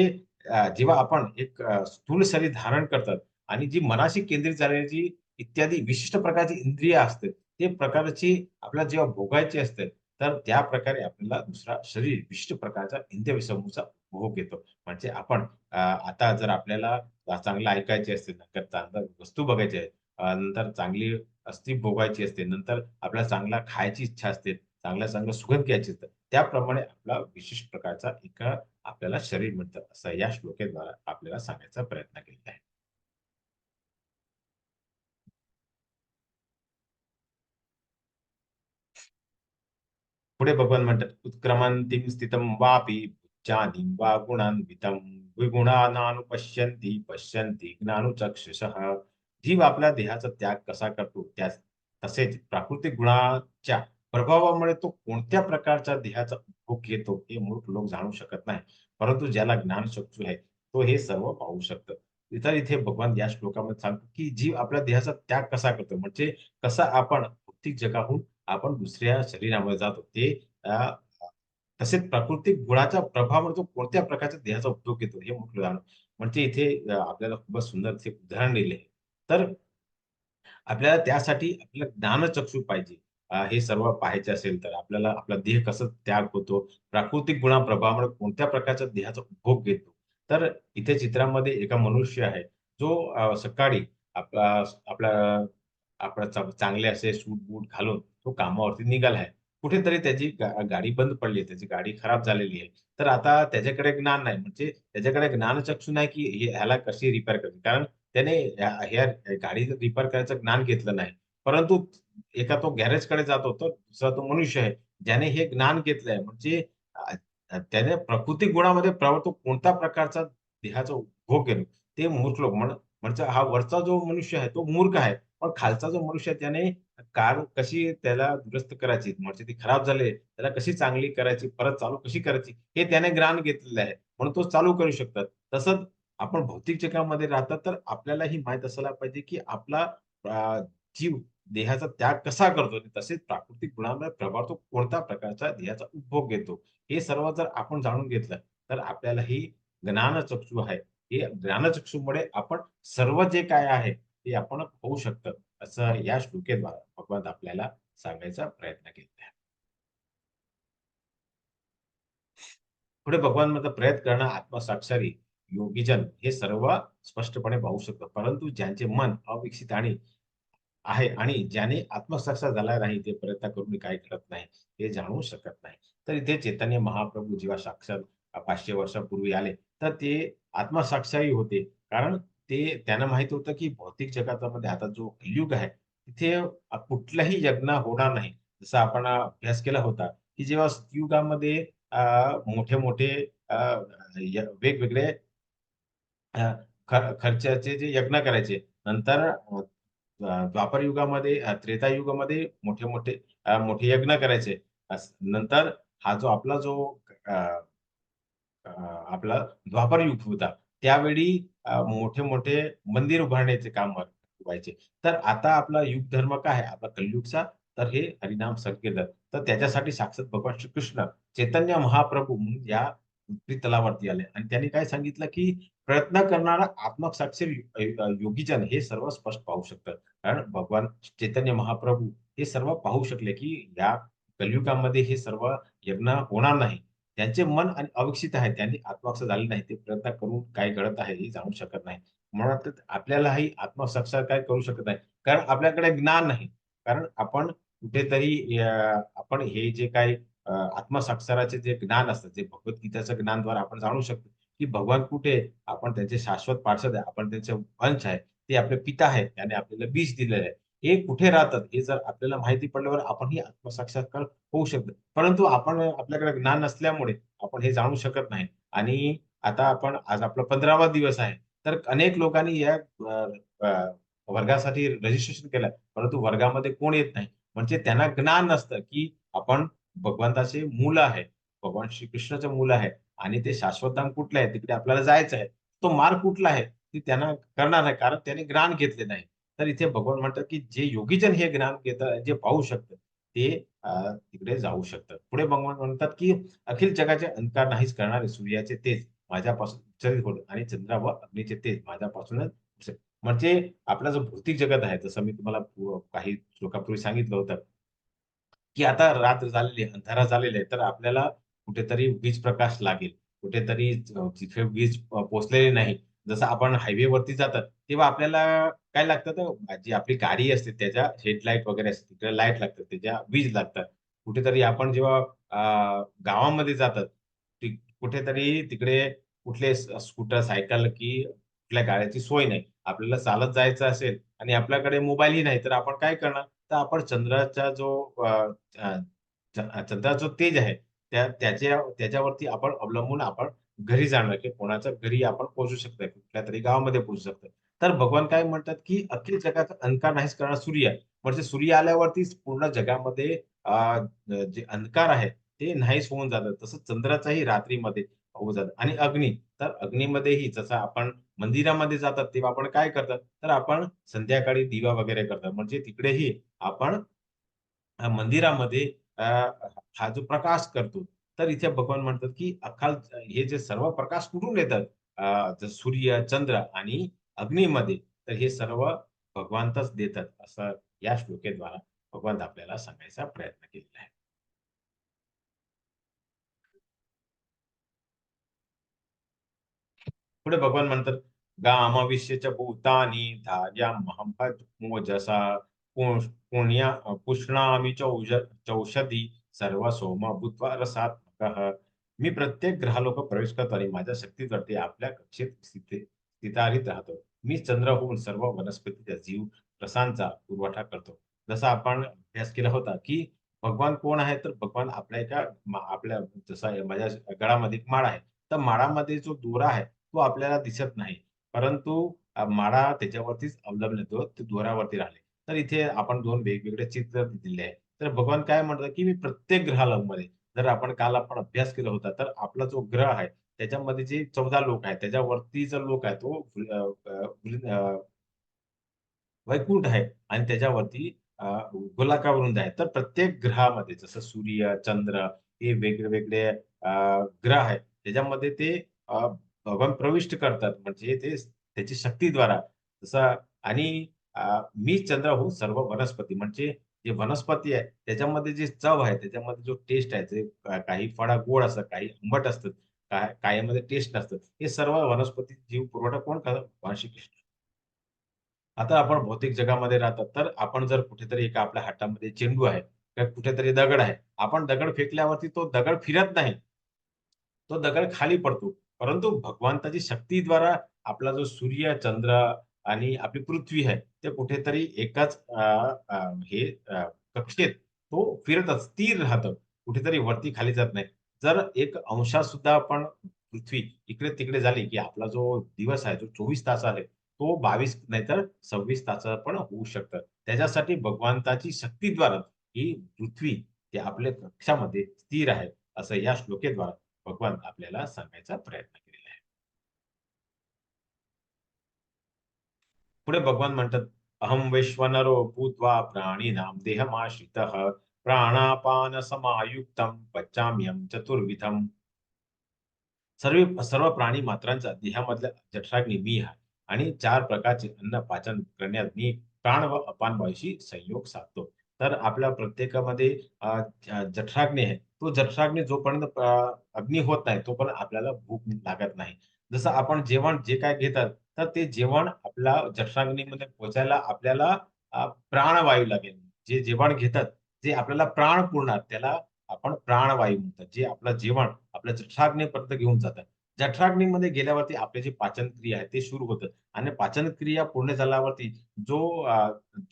जेव्हा आपण एक स्थूल शरीर धारण करतात आणि जी मनाशी केंद्रित झालेली इत्यादी विशिष्ट प्रकारची इंद्रिय असते, ते प्रकारची आपल्याला जेव्हा भोगायची असते, तर त्या प्रकारे आपल्याला दुसरा शरीर विशिष्ट प्रकारचा इंद्रिय समूहाचा भोग येतो. म्हणजे आपण आता जर आपल्याला चांगलं ऐकायचे असेल, तर चांगल्या वस्तू बघायच्या आहेत, नंतर चांगली अस्ती भोगायची असते, नंतर आपल्याला चांगला खायची इच्छा असते, चांगल्या चांगल्या सुगंध घ्यायचे तर त्याप्रमाणे आपला विशिष्ट प्रकारचा एका आपल्याला शरीर मिळतं असं या श्लोकेद्वारा आपल्याला सांगायचा प्रयत्न केलेला आहे. पुढे भगवान म्हणतात, उत्क्रमंतीं स्थितं वापि बुद्ध्यानीं वा गुणान्वितं विगुणानानुपश्यन्ति पश्यन्ति ज्ञानुचक्षुषः. जीव आपल्या देहाचा त्याग कसा करतो तसेच प्राकृतिक गुणाच्या प्रभावामुळे तो कोणत्या प्रकारच्या देहाचा उपभोग घेतो हे मूर्ख लोक जाणू शकत नाही. परंतु ज्याला ज्ञानचक्षु आहे तो हे सर्व पाहू शकतो. तर इथे भगवान या श्लोकामध्ये सांगतो की जीव आपल्या देहाचा त्याग कसा करतो, म्हणजे कसा आपण भौतिक जगाहून आपण दुसऱ्या शरीरामध्ये जातो. ते अ, तसेच प्राकृतिक गुणाच्या प्रभावामुळे तो कोणत्या प्रकारच्या देहाचा उपयोग घेतो हे म्हटलं जाणं. म्हणजे इथे आपल्याला खूपच सुंदर ते उदाहरण दिले आहे. तर आपल्याला त्यासाठी आपल्याला ज्ञानचक्षु पाहिजे. हे सर्व पाहायचे असेल तर आपल्याला आपला देह कसा त्याग होतो, प्राकृतिक गुणाप्रभावामुळे कोणत्या प्रकारच्या देहाचा उपभोग घेतो. तर इथे चित्रामध्ये एका मनुष्य आहे, जो सकाळी आपला आपला आपला चांगले असे सूट-बूट घालून तो कामावरती निघाला आहे. कुठेतरी त्याची गाडी बंद पडली आहे, त्याची गाडी खराब झालेली आहे. तर आता त्याच्याकडे ज्ञान नाही, म्हणजे त्याच्याकडे ज्ञानचक्षु नाही, की ह्याला कशी रिपेअर करायची. कारण त्याने ह्या गाडी रिपेअर करायचं ज्ञान घेतलं नाही. परंतु एका तो गॅरेजकडे जातो, तर दुसरा तो मनुष्य आहे, ज्याने हे ज्ञान घेतलंय. म्हणजे अ, त्याने प्राकृतिक गुणामध्ये तो कोणत्या प्रकारचा देहाचा उपभोग केलो, ते मूर्ख लोक म्हणजे हा वरचा जो मनुष्य आहे, तो मूर्ख आहे. पण खालचा जो मनुष्य आहे, त्याने कार कशी त्याला दुरुस्त करायची, म्हणजे ती खराब झाली, त्याला कशी चांगली करायची, परत चालू कशी करायची, हे त्याने ज्ञान घेतलेलं आहे. म्हणून तो चालू करू शकतात. तसंच आपण भौतिक जगामध्ये राहतात, तर आपल्यालाही माहीत असायला पाहिजे, की आपला अ, जीव देहाचा त्याग कसा करतो आणि तसेच प्राकृतिक गुणांवर प्रभाव तो कोणत्या प्रकारच्या देहाचा उपभोग घेतो. हे सर्व जर आपण जाणून घेतलं, तर आपल्यालाही ज्ञानचक्षु आहे. हे ज्ञानचक्षुमुळे आपण सर्व जे काय आहे, ते आपण होऊ शकतं. असं या श्लोकेद्वारा भगवान आपल्याला सांगायचा प्रयत्न केलेला आहे. पुढे भगवान म्हणतात, प्रयत्न करणं आत्मसाक्षारी योगीजन हे सर्व स्पष्टपणे पाहू शकतात. परंतु ज्यांचे मन अविकसित आहे आणि ज्याने आत्मसाक्षात झाला नाही, ते प्रयत्न करून काही करत नाही, ते जाणू शकत नाही. तर इथे चैतन्य महाप्रभू जेव्हा साक्षात 500 वर्षापूर्वी आले, तर ते आत्मसाक्षाही होते. कारण त्यांना माहीत होतं, की भौतिक जगामध्ये आता जो कलियुग आहे, तिथे कुठलाही यज्ञ होणार नाही. जसं आपण अभ्यास केला होता, की जेव्हा सतयुगामध्ये मोठे-मोठे वेगवेगळे अ, खर्चाचे जे यज्ञ करायचे. नंतर द्वापर युगामध्ये त्रेतायुगामध्ये मोठे-मोठे मोठे यज्ञ करायचे. नंतर हा जो आपला जो अ, अ, आपला द्वापर युग होता. त्यावेळी मोठे-मोठे मंदिर उभारण्याचे काम व्हायचे. तर आता आपला युग धर्म काय आहे? आपला कलियुगचा, तर हे हरिनाम संकीर्तन. तर त्याच्यासाठी साक्षात भगवान श्रीकृष्ण चैतन्य महाप्रभू म्हणून या पृथ्वी तलावरती आले आणि त्यांनी काय सांगितलं, की प्रयत्न करणारा आत्मसाक्षी योगीजन हे सर्व स्पष्ट पाहू शकतात. कारण भगवान चैतन्य महाप्रभू हे सर्व पाहू शकले, की या कलियुगामध्ये हे सर्व यज्ञ होणार नाही. त्यांचे मन आणि अविकसित आहे. त्यांनी आत्मसात झाले नाही. ते प्रयत्न करून काय घडत आहे हे जाणू शकत नाही. मला वाटतं आपल्यालाही आत्मसाक्षात काय करू शकत नाही. कारण आपल्याकडे ज्ञान नाही. कारण आपण कुठेतरी आपण हे जे काही आत्मसाक्षराचे जे ज्ञान असतं, जे भगवद्गीतेच्या ज्ञानद्वारे आपण जाणू शकतो, की भगवान कुठे आहे? आपण त्यांचे शाश्वत पार्षद आहे. आपण त्यांचे अंश आहे. ते आपले पिता आहेत. त्याने आपल्याला बीज दिलेलं आहे. हे कुठे राहतात? हे जर आपल्याला माहिती पडल्यावर आपणही आत्मसाक्षात्कार होऊ शकतो. परंतु आपण आपल्याकडे ज्ञान नसल्यामुळे आपण हे जाणू शकत नाही आणि आता आपण आज आपला 15वा दिवस आहे. तर अनेक लोकांनी या अ, अ, वर्गासाठी रजिस्ट्रेशन केलं. परंतु वर्गामध्ये कोण येत नाही. म्हणजे त्यांना ज्ञान नसतं, की आपण भगवंताचे मुलं आहे. भगवान श्रीकृष्णाचे मुलं आहे आणि ते शाश्वत धाम कुठलं आहे? तिकडे आपल्याला जायचं आहे. तो मार्ग कुठला आहे? ते त्यांना करणार नाही. कारण त्यांनी ज्ञान घेतले नाही. तर इथे भगवान म्हणतात, की जे योगीजन हे ज्ञान घेतात, जे पाहू शकतात, ते तिकडे जाऊ शकतात. पुढे भगवान म्हणतात, की अखिल जगाचे अंधकार नाहीच करणारे सूर्याचे तेज माझ्यापासून उत्सर्जित होते आणि चंद्र व अग्नीचे तेज माझ्यापासूनच म्हणजे आपला जो भौतिक जगत आहे, जसं मी तुम्हाला काही श्लोकापूर्वी सांगितलं होतं, की आता रात्र झालेली आहे, अंधारा झालेला आहे, तर आपल्याला कुठेतरी वीज प्रकाश लागेल. कुठेतरी जिथे वीज पोहोचलेली नाही. जसं आपण हायवेवरती जातात, तेव्हा आपल्याला काय लागतं तर जी आपली गाडी असते त्याच्या हेडलाईट वगैरे असते, तिकडे लाईट लागतात, त्याच्या वीज लागतात. कुठेतरी आपण जेव्हा गावामध्ये जातात, कुठेतरी तिकडे कुठले स्कूटर, सायकल की कुठल्या गाड्याची सोय नाही. आपल्याला चालत जायचं असेल आणि आपल्याकडे मोबाईलही नाही, तर आपण काय करणार? तर आपण चंद्राचा जो अ, अ, चंद्राचा जो तेज आहे, त्याच्यावरती आपण अवलंबून आपण घरी जाणार, की कोणाच्या घरी आपण पोहोचू शकतो, कुठल्यातरी गावामध्ये पोहोचू शकतो. तर भगवान काय म्हणतात, की अखिल जगाचा अंधकार नाहीच करणारा सूर्य आहे. म्हणजे सूर्य आल्यावरतीच पूर्ण जगामध्ये जे अंधकार आहे ते नाहीच होऊन जातं. तसंच चंद्राचाही रात्रीमध्ये होऊन जातं आणि अग्नी, तर अग्नीमध्येही जसं आपण मंदिरामध्ये जातात तेव्हा आपण काय करतात, तर आपण संध्याकाळी दिवा वगैरे करतात. म्हणजे तिकडेही आपण मंदिरामध्ये हा जो प्रकाश करतो, तर इथे भगवान म्हणतात, की हे जे सर्व प्रकाश कुठून येतात? सूर्य, चंद्र आणि अग्नीमध्ये. तर हे सर्व भगवंतच देतात, असं या श्लोकेद्वारा भगवंत आपल्याला सांगायचा प्रयत्न केलेला आहे. पुढे भगवान म्हणतात, गामाविश्यच्या भूतानि धार्यामहं मोजसा पुण्या पुष्णामि चौषधी सर्व सोम भूत्वा रसात्मकः. मी प्रत्येक ग्रहालोक प्रवेश करतो आणि माझ्या शक्तीवरती आपल्या कक्षेत स्थितारित राहतो. मी चंद्र होऊन सर्व वनस्पतीच्या जीव रसांचा पुरवठा करतो. जसा आपण अभ्यास केला होता, की भगवान कोण आहे? तर भगवान आपल्या आपल्या जसा माझ्या गळामध्ये एक माळा आहे. तर माळामध्ये जो दोरा आहे तो आपल्याला दिसत नाही. परंतु माळा त्याच्यावरतीच अवलंबून येतो, ते दोऱ्यावरती राहिले. तर इथे आपण 2 वेगवेगळे चित्र दिलेले आहे. तर भगवान काय म्हणतात, की मी प्रत्येक ग्रहामध्ये जर आपण काल अभ्यास केला होता, तर आपला जो ग्रह आहे, त्याच्यामध्ये जे 14 लोक आहेत, त्याच्यावरती जो लोक आहे तो वैकुंठ आहे आणि त्याच्यावरती गोलाकार आहे. तर प्रत्येक ग्रहामध्ये जसं सूर्य, चंद्र हे वेगळे-वेगळे ग्रह आहेत. त्याच्यामध्ये ते अ, भगवान प्रविष्ट करतात. म्हणजे ते त्याची शक्तीद्वारा जसं आणि मी चंद्र होऊन सर्व वनस्पती म्हणजे जे वनस्पती आहे त्याच्यामध्ये जे चव आहे, त्याच्यामध्ये जो टेस्ट आहे, जे काही फळं गोड असतात, काही आंबट असतात, काहीमध्ये टेस्ट नसतं. हे सर्व वनस्पती जीव पुरवठा कोण करतात? भगवान श्रीकृष्ण. आता आपण भौतिक जगामध्ये राहतात, तर आपण जर कुठेतरी एका आपल्या हातामध्ये चेंडू आहे, तर कुठेतरी दगड आहे. आपण दगड फेकल्यावरती तो दगड फिरत नाही. तो दगड खाली पडतो. परंतु भगवंताची शक्तीद्वारा आपला जो सूर्य, चंद्र आणि आपली पृथ्वी आहे, ते कुठेतरी एकाच कक्षेत तो फिरतच स्थिर राहतं. कुठेतरी वरती खाली जात नाही. जर एक अंशात सुद्धा आपण पृथ्वी इकडे-तिकडे झाली, की आपला जो दिवस आहे, जो 24 तास आहे, तो 22 नाहीतर 26 तासाचा पण होऊ शकतं. त्याच्यासाठी भगवंताची शक्तीद्वारा ही पृथ्वी ते आपल्या कक्षामध्ये स्थिर आहे, असं या श्लोकेद्वारा भगवान आपल्याला सांगायचा प्रयत्न केलेला आहे. पुढे भगवान म्हणतात, "अहं वैश्वानरो भूत्वा प्राणिनां देहमाश्रितः प्राणापान समायुक्तं पचाम्यहं चतुर्विधम्." सर्व प्राणी मात्रांचा देहामधल्या जठराग्नी मी आहे आणि 4 प्रकारचे अन्न पाचन करण्यात मी प्राण व अपान वायूशी संयोग साधतो. तर आपल्या प्रत्येकामध्ये जठराग्नी आहे. तो जठराग्नी जोपर्यंत अग्नी होत नाही, तोपर्यंत आपल्याला भूक लागत नाही. जसं आपण जेवण जे काही घेतात, तर ते जेवण आपल्या जठराग्नीमध्ये पोहोचायला आपल्याला प्राणवायू लागेल. जे जेवण घेतात, जे आपल्याला प्राण पुरणार त्याला आपण प्राणवायू म्हणतात. जे आपलं जेवण आपल्या जठराग्नीपर्यंत घेऊन जातात. जठराग्नीमध्ये गेल्यावरती आपली जी पाचन क्रिया आहे ते सुरू होतं आणि पाचन क्रिया पूर्ण झाल्यावरती जो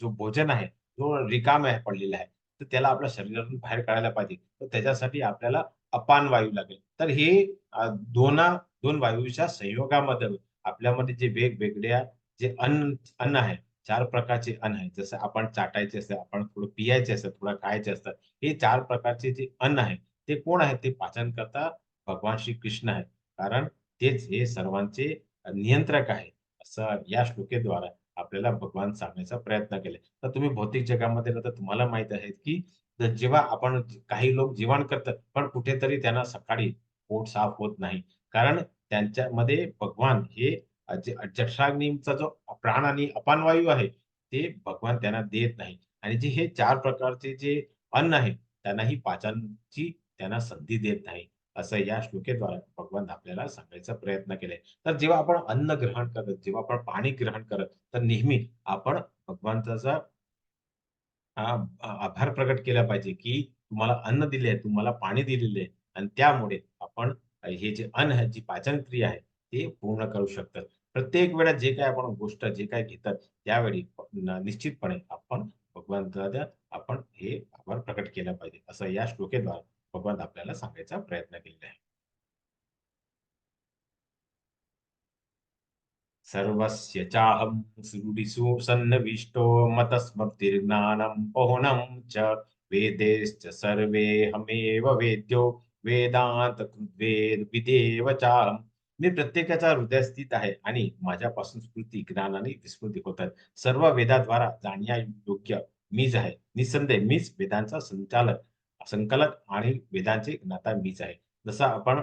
जो भोजन आहे, जो रिकाम आहे पडलेला आहे, तर त्याला आपल्या शरीरातून बाहेर काढायला पाहिजे. तर त्याच्यासाठी आपल्याला अपान वायू लागेल. तर हे अ, दोना 2 वायूच्या संयोगामध्ये आपल्यामध्ये जे वेगवेगळ्या जे अन्न आहे, 4 प्रकारचे अन्न आहे. जसं आपण चाटायचे असते, आपण थोडं पियायचे असतात, थोडं खायचे असतात. हे 4 प्रकारचे जे अन्न आहे, ते कोण आहे? ते पाचनकर्ता भगवान श्री कृष्ण आहेत. कारण तेच हे सर्वांचे नियंत्रक आहे. असं या श्लोकेद्वारा आपल्याला भगवान सांगण्याचा प्रयत्न केलाय. तर तुम्ही भौतिक जगामध्ये राहता तुम्हाला माहीत आहे, की जेव्हा आपण काही लोक जेवण करतात, पण कुठेतरी त्यांना सकाळी पोट साफ होत नाही. कारण त्यांच्यामध्ये भगवान हे जे जठराग्नीचा जो प्राण आणि अपान वायू आहे, ते भगवान त्यांना देत नाही. आणि जे हे 4 प्रकारचे जे अन्न आहे, त्यांना ही पाचनची त्यांना संधी देत नाही. असं या श्लोकेद्वारे भगवान आपल्याला सांगायचा प्रयत्न केलाय. तर जेव्हा आपण अन्न ग्रहण करत, जेव्हा आपण पाणी ग्रहण करत, तर नेहमी आपण भगवंताचा आभार प्रकट केला पाहिजे, की तुम्हाला अन्न दिले आहे, तुम्हाला पाणी दिलेलं आहे आणि त्यामुळे आपण हे जे अन्न आहे, जी पाचन क्रिया आहे, ते पूर्ण करू शकतात. प्रत्येक वेळेस जे काही आपण गोष्ट जे काही घेतात, त्यावेळी निश्चितपणे आपण भगवंताला आपण हे आभार प्रकट केला पाहिजे. असं या श्लोकेद्वारे भगवंत आपल्याला सांगायचा प्रयत्न केलेला आहे. सर्वस्य चाहं हृदिषु सन्निविष्टो मतस्मृतिर्ज्ञानं पौनं च वेदैश्च सर्वेऽहमेव वेद्यो वेदांत कृद्वेद विदेव चाहं. मी प्रत्येकाच्या हृदयात स्थित आहे आणि माझ्यापासून स्मृती, ज्ञान आणि विस्मृती होतात. सर्व वेदाद्वारा जाणण्यायोग्य मीच आहे. निसंदेह मीच वेदांचा संचालक, संकलक आणि वेदांचे ज्ञाता मीच आहे. जसं आपण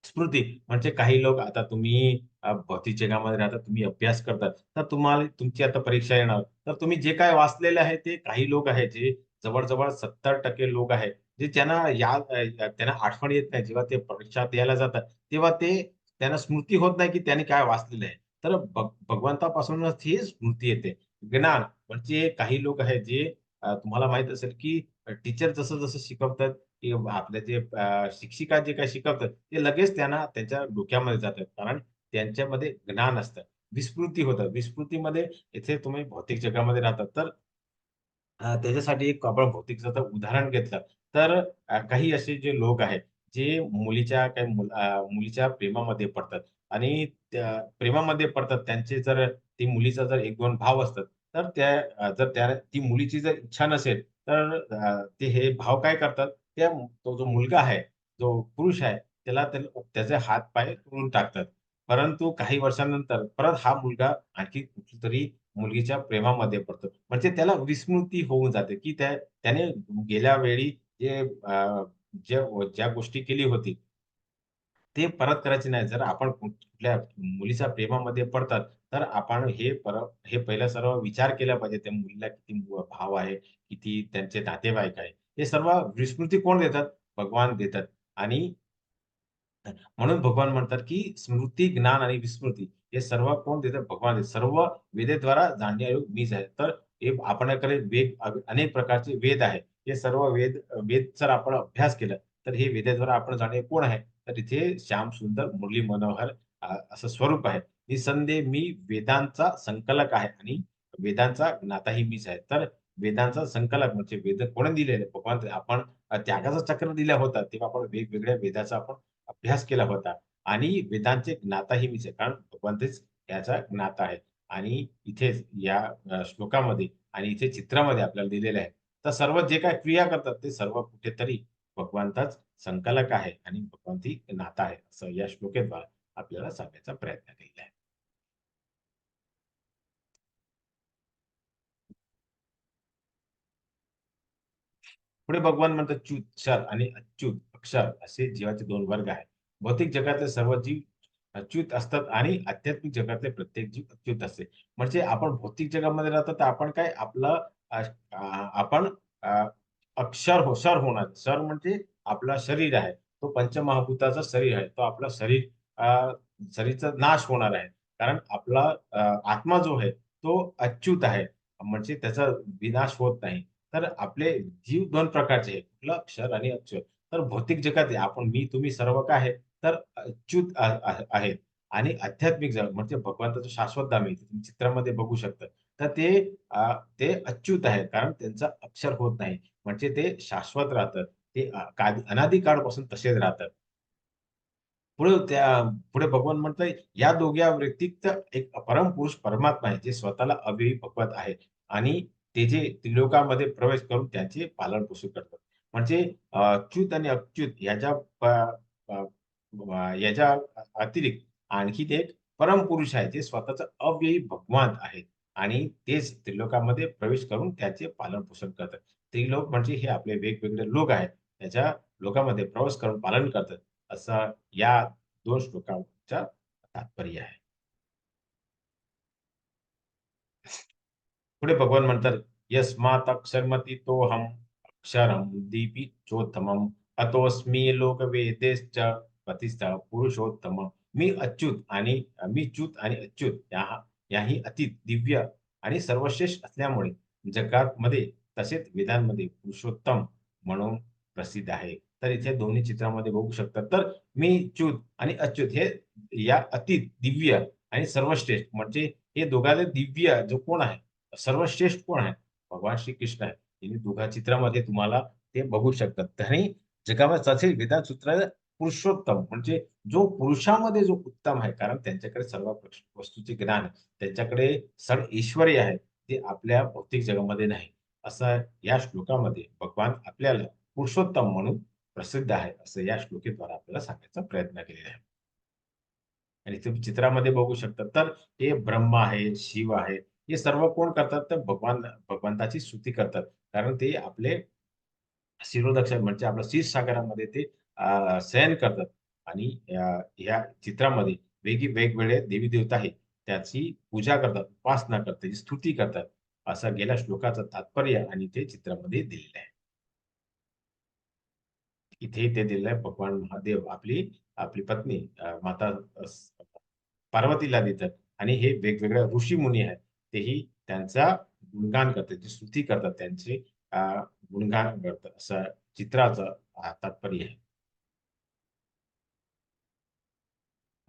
स्मृती म्हणजे काही लोक आता तुम्ही भौतिक जगामध्ये राहता, तुम्ही अभ्यास करतात. तर तुम्हाला तुमची आता परीक्षा येणार. तर तुम्ही जे काही वाचलेलं आहे ते काही लोक आहेत जे जवळ-जवळ 70% लोक आहेत, जे त्यांना आठवण येत नाही. जेव्हा ते परीक्षा द्यायला जातात, तेव्हा त्यांना स्मृती होत नाही, की त्यांनी काय वाचलेलं आहे. तर भगवंतापासूनच ही स्मृती येते. ज्ञान म्हणजे काही लोक आहेत जे तुम्हाला माहीत असेल, की टीचर जसं-जसं शिकवतात, की आपले जे शिक्षिका जे काही शिकवतात, ते लगेच त्यांना त्यांच्या डोक्यामध्ये जातात. कारण त्यांच्यामध्ये ज्ञान असतं. विस्मृती होतं. विस्मृतीमध्ये इथे तुम्ही भौतिक जगामध्ये राहतात, तर त्याच्यासाठी एक आपण भौतिकचं जर उदाहरण घेतलं, तर काही असे जे लोक आहेत, जे मुलीच्या प्रेमामध्ये पडतात आणि त्या प्रेमामध्ये पडतात. त्यांचे जर ती मुलीचा जर 1-2 भाव असतात, तर जर ती मुलीची जर इच्छा नसेल, तर ते हे भाव काय करतात, तो जो मुलगा आहे, जो पुरुष आहे, त्याचे हात-पाय तोडून टाकतात. परंतु काही वर्षानंतर परत हा मुलगा आणखी कुठलीतरी मुलगीच्या प्रेमामध्ये पडतो. म्हणजे त्याला विस्मृती होऊन जाते, की त्याने गेल्या वेळी जे ज्या ज्या गोष्टी केली होती, ते परत करायचे नाही. जर आपण कुठल्या मुलीच्या प्रेमामध्ये पडतात, तर आपण हे पहिला सर्व विचार केला पाहिजे. त्या मुलीला किती भाव आहे, किती त्यांचे नातेवाईक आहे. हे सर्व विस्मृती कोण देतात? भगवान देतात आणि म्हणून भगवान म्हणतात, की स्मृती, ज्ञान आणि विस्मृती हे सर्व कोण देतात? भगवान देतात. सर्व वेदेद्वारा जाणण्यायोग्य मीच आहे. तर हे आपल्याकडे अनेक प्रकारचे वेद आहेत. हे सर्व वेद जर आपण अभ्यास केला, तर हे वेदाद्वारा आपण जाणे कोण आहे? तर इथे श्यामसुंदर मुरली मनोहर असं स्वरूप आहे. निसंदेह मी वेदांचा संकलक आहे आणि वेदांचा ज्ञाताही मीच आहे. तर वेदांचा संकलक म्हणजे वेद कोणी दिलेले? भगवान आपण त्यागाचा चक्र दिला होता, तेव्हा आपण वेगवेगळ्या वेदाचा आपण अभ्यास केला होता आणि वेदांचे ज्ञाताही मीच आहे. कारण भगवंतच याचा ज्ञाता आहे. आणि इथेच या श्लोकामध्ये आणि इथे चित्रामध्ये आपल्याला दिलेलं आहे. तर सर्व जे काही क्रिया करतात ते सर्व कुठेतरी भगवंतच संकलक आहे आणि भगवंती ज्ञाता आहे. असं या श्लोकेद्वारे आपल्याला सांगण्याचा प्रयत्न केलेला आहे. पुढे भगवान म्हणतात च्युत, क्षर आणि अच्युत, अक्षर असे जीवाचे 2 वर्ग आहेत. भौतिक जगातले सर्व जीव अच्युत असतात आणि आध्यात्मिक जगातले प्रत्येक जीव अच्युत असते. म्हणजे आपण भौतिक जगामध्ये राहतो तर आपण काय आपलं अ, अ, आपण अ, क्षर होणार. क्षर म्हणजे आपलं शरीर आहे. तो पंचमहाभूताचं शरीर आहे. तो आपलं शरीरचा नाश होणार आहे. कारण आपला आत्मा जो आहे तो अच्युत आहे. म्हणजे त्याचा विनाश होत नाही. तर आपले जीव 2 प्रकारचे आहेत. कुठलं अक्षर आणि अच्युत. तर भौतिक जगात आहे आपण तुम्ही सर्व काय आहे तर अच्युत आहेत आणि आध्यात्मिक जग म्हणजे भगवंताचं शाश्वत धाम आहे. तुम्ही चित्रामध्ये बघू शकता. तर ते अच्युत आहे. कारण त्यांचं अक्षर होत नाही. म्हणजे ते शाश्वत राहतात. ते अनादी काळपासून तसेच राहतात. पुढे भगवान म्हणतोय, या दोघा व्यतिरिक्त एक परमपुरुष परमात्मा आहे, जे स्वतःला अव्ययी भगवत आहे आणि ते जे त्रिलोकामध्ये प्रवेश करून त्याचे पालन-पोषण करतात. म्हणजे च्युत आणि अच्युत अ, याच्या अतिरिक्त आणखी एक परमपुरुष आहे, जे स्वतःचं अव्ययी भगवान आहेत आणि तेच त्रिलोकामध्ये प्रवेश करून त्याचे पालन-पोषण करतात. त्रिलोक म्हणजे हे आपले वेगवेगळे लोक आहेत. त्याच्या लोकामध्ये प्रवेश करून पालन करतात. असं या 2 श्लोकांच्या तात्पर्य आहे. पुढे भगवान म्हणतात, "यस्मात् अक्षरं दीपितोत्तमम् अतोऽस्मि लोकवेदेश्च पतिश्च पुरुषोत्तम." मी च्युत आणि अच्युत याही अति दिव्य आणि सर्वश्रेष्ठ असल्यामुळे जगामध्ये तसेच वेदांमध्ये पुरुषोत्तम म्हणून प्रसिद्ध आहे. तर इथे दोन्ही चित्रामध्ये बघू शकतात. तर मी च्युत आणि अच्युत हे या अति दिव्य आणि सर्वश्रेष्ठ म्हणजे हे दोघांचे दिव्य जो कोण आहे, सर्वश्रेष्ठ कोण आहे? भगवान श्रीकृष्ण आहे. हे दोघा चित्रामध्ये तुम्हाला ते बघू शकतात. आणि जगामध्ये तसे वेदांत सूत्र पुरुषोत्तम म्हणजे जो पुरुषामध्ये जो उत्तम आहे. कारण त्यांच्याकडे सर्व वस्तूचे ज्ञान आहे. त्यांच्याकडे सर्व ऐश्वर्य आहे. ते आपल्या भौतिक जगामध्ये नाही. असं या श्लोकामध्ये भगवान आपल्याला पुरुषोत्तम म्हणून प्रसिद्ध आहे, असं या श्लोकेद्वारा आपल्याला सांगण्याचा प्रयत्न केलेला आहे. आणि तुम्ही चित्रामध्ये बघू शकता, तर हे ब्रह्मा आहे, शिव आहे, हे सर्व कोण करतात? तर भगवंताची स्तुती करतात. कारण ते आपले शिरोदक्ष म्हणजे आपल्या क्षीरसागरामध्ये ते शयन करतात आणि या चित्रामध्ये वेगवेगळे देवी-देवता आहेत. त्याची पूजा करतात, उपासना करतात, त्याची स्तुती करतात. असं गेल्या श्लोकाचं तात्पर्य आणि ते चित्रामध्ये दिलेलं आहे. इथे ते दिलेलं आहे भगवान महादेव आपली आपली पत्नी माता पार्वतीला देतात आणि हे वेगवेगळे ऋषी-मुनी आहेत. तेही त्यांचा गुणगान करतात, जी स्तुती करतात त्यांचे अ, गुणगान करतात. असं चित्राचं तात्पर्य आहे.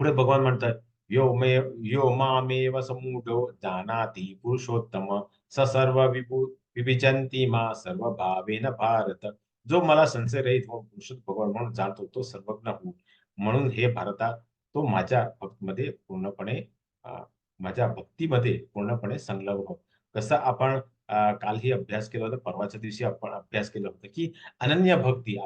पुढे भगवान म्हणतात, यो मामेव समूढो जानाति पुरुषोत्तम स सर्व विभिजन्ति मा सर्व भावेन भारत. जो मला संशयरहित व पुरुषोत्तम भगवान म्हणून जाणतो तो सर्वज्ञ होऊन. म्हणून हे भारता तो अ, माझ्या भक्तीमध्ये पूर्णपणे संलग्न हो. कसं आपण कालही अभ्यास केला होता, परवाच्या दिवशी आपण अभ्यास केला होता, की अनन्य भक्ती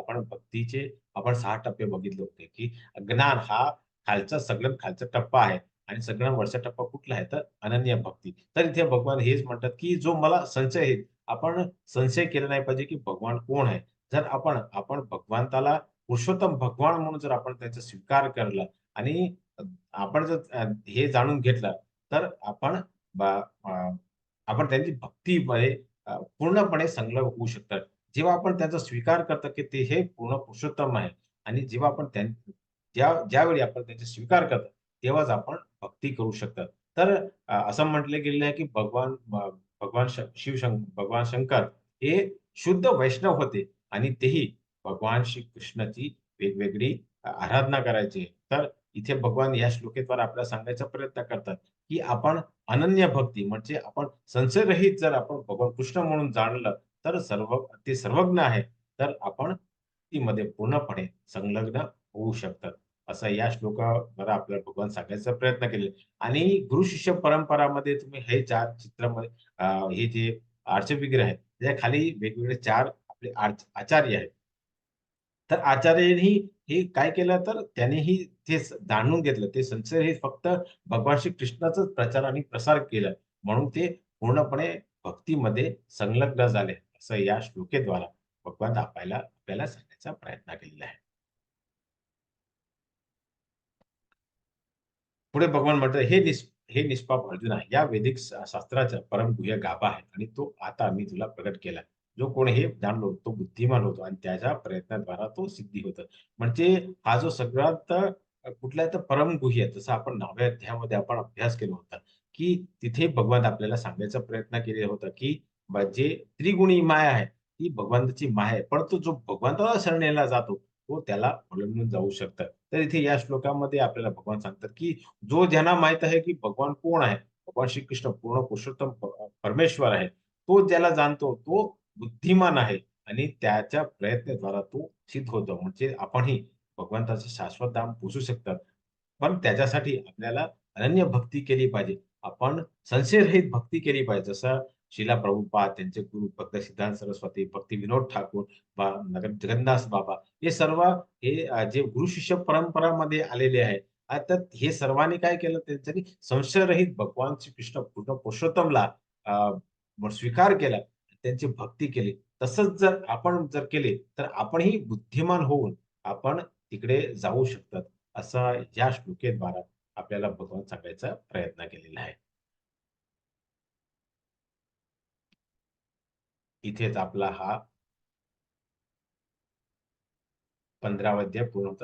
आपण 6 टप्पे बघितले होते, की ज्ञान हा सगळ्यात खालचा टप्पा आहे आणि सगळ्यात वरचा टप्पा कुठला आहे? तर अनन्य भक्ती. तर इथे भगवान हेच म्हणतात, की जो मला संशय आहे, आपण संशय केला नाही पाहिजे, की भगवान कोण आहे? जर आपण आपण भगवंताला पुरुषोत्तम भगवान म्हणून जर आपण त्याचा स्वीकार केला आणि आपण जर हे जाणून घेतलं, तर ब अ, आपण त्यांची भक्तीमध्ये पूर्णपणे संलग्न होऊ शकतात. जेव्हा आपण त्याचा स्वीकार करतो, की ते हे पूर्ण पुरुषोत्तम आहे आणि जेव्हा आपण ज्यावेळी आपण त्याचा स्वीकार करतो, तेव्हाच आपण भक्ती करू शकतात. तर असं म्हटलं गेलेलं आहे, की भगवान शंकर हे शुद्ध वैष्णव होते आणि तेही भगवान श्रीकृष्णाची वेगवेगळी आराधना करायचे. तर इथे भगवान या श्लोकेद्वारा आपल्याला सांगायचा प्रयत्न करतात, की आपण अनन्य भक्ती म्हणजे आपण संशयरहित जर आपण भगवान कृष्ण म्हणून जाणलं, तर ते सर्वज्ञ आहे. तर आपण भक्तीमध्ये पूर्णपणे संलग्न होऊ शकतात. असं या श्लोकाद्वारा आपल्याला भगवान सांगायचा प्रयत्न केले आणि गुरु-शिष्य परंपरामध्ये तुम्ही हे 4 चित्रामध्ये हे जे आरचे विग्रह आहेत, त्याच्या खाली वेगवेगळे 4 आपले आचार्य आहेत. तर आचार्यांनी हे काय केलं तर त्यांनीही ते जाणून घेतलं. ते संशय हे फक्त भगवान श्री कृष्णाचाच प्रचार आणि प्रसार केला. म्हणून ते पूर्णपणे भक्तीमध्ये संलग्न झाले. असं या श्लोकेद्वारा भगवान आपल्याला सांगण्याचा प्रयत्न केलेला आहे. पुढे भगवान म्हणतात, हे निष्पाप अर्जुना, या वैदिक शास्त्राचा परमगुह्य गाभा आहे आणि तो आता मी तुला प्रगट केला. जो कोण हे जाणलो तो बुद्धिमान होतो आणि त्याच्या प्रयत्नाद्वारा तो सिद्धी होतो. म्हणजे हा जो सगळ्यात कुठला तर परमगुह्य जसं आपण 9व्या अध्यायामध्ये आपण अभ्यास केला होता, की तिथे भगवान आपल्याला सांगण्याचा प्रयत्न केलेला होता, की जे त्रिगुणी माया आहे, ती भगवंताची माया आहे. परंतु जो भगवंताला शरणेला जातो, तो त्याला ओलांडून जाऊ शकतात. तर इथे या श्लोकामध्ये आपल्याला भगवान सांगतात, की जो ज्यांना माहीत आहे, की भगवान कोण आहे? भगवान श्रीकृष्ण पूर्ण पुरुषोत्तम परमेश्वर आहे. तो ज्याला जाणतो तो बुद्धिमान आहे आणि त्याच्या प्रयत्नाद्वारा तो सिद्ध होतो. म्हणजे आपणही भगवंताचं शाश्वत धाम पोहचू शकतात. पण त्याच्यासाठी आपल्याला अनन्य भक्ती केली पाहिजे. आपण संशयरहित भक्ती केली पाहिजे. जसं श्रीला प्रभुपाद, त्यांचे गुरु भक्त सिद्धांत सरस्वती, भक्ती विनोद ठाकूर, जगन्नाथ बाबा हे सर्व जे गुरु शिष्य परंपरामध्ये आलेले आहे. आता हे सर्वांनी काय केलं त्यांच्यानी संशयरहित भगवान श्रीकृष्ण पूर्ण पुरुषोत्तमला अ, स्वीकार केला. त्यांची भक्ती केली. तसंच जर आपण केले, तर आपणही बुद्धिमान होऊन आपण तिकडे जाऊ शकतात. असा या श्लोकेद्वारा आपल्याला भगवान सांगायचा प्रयत्न केलेला आहे. इथेच आपला हा 15वा अध्याय पूर्ण होतो.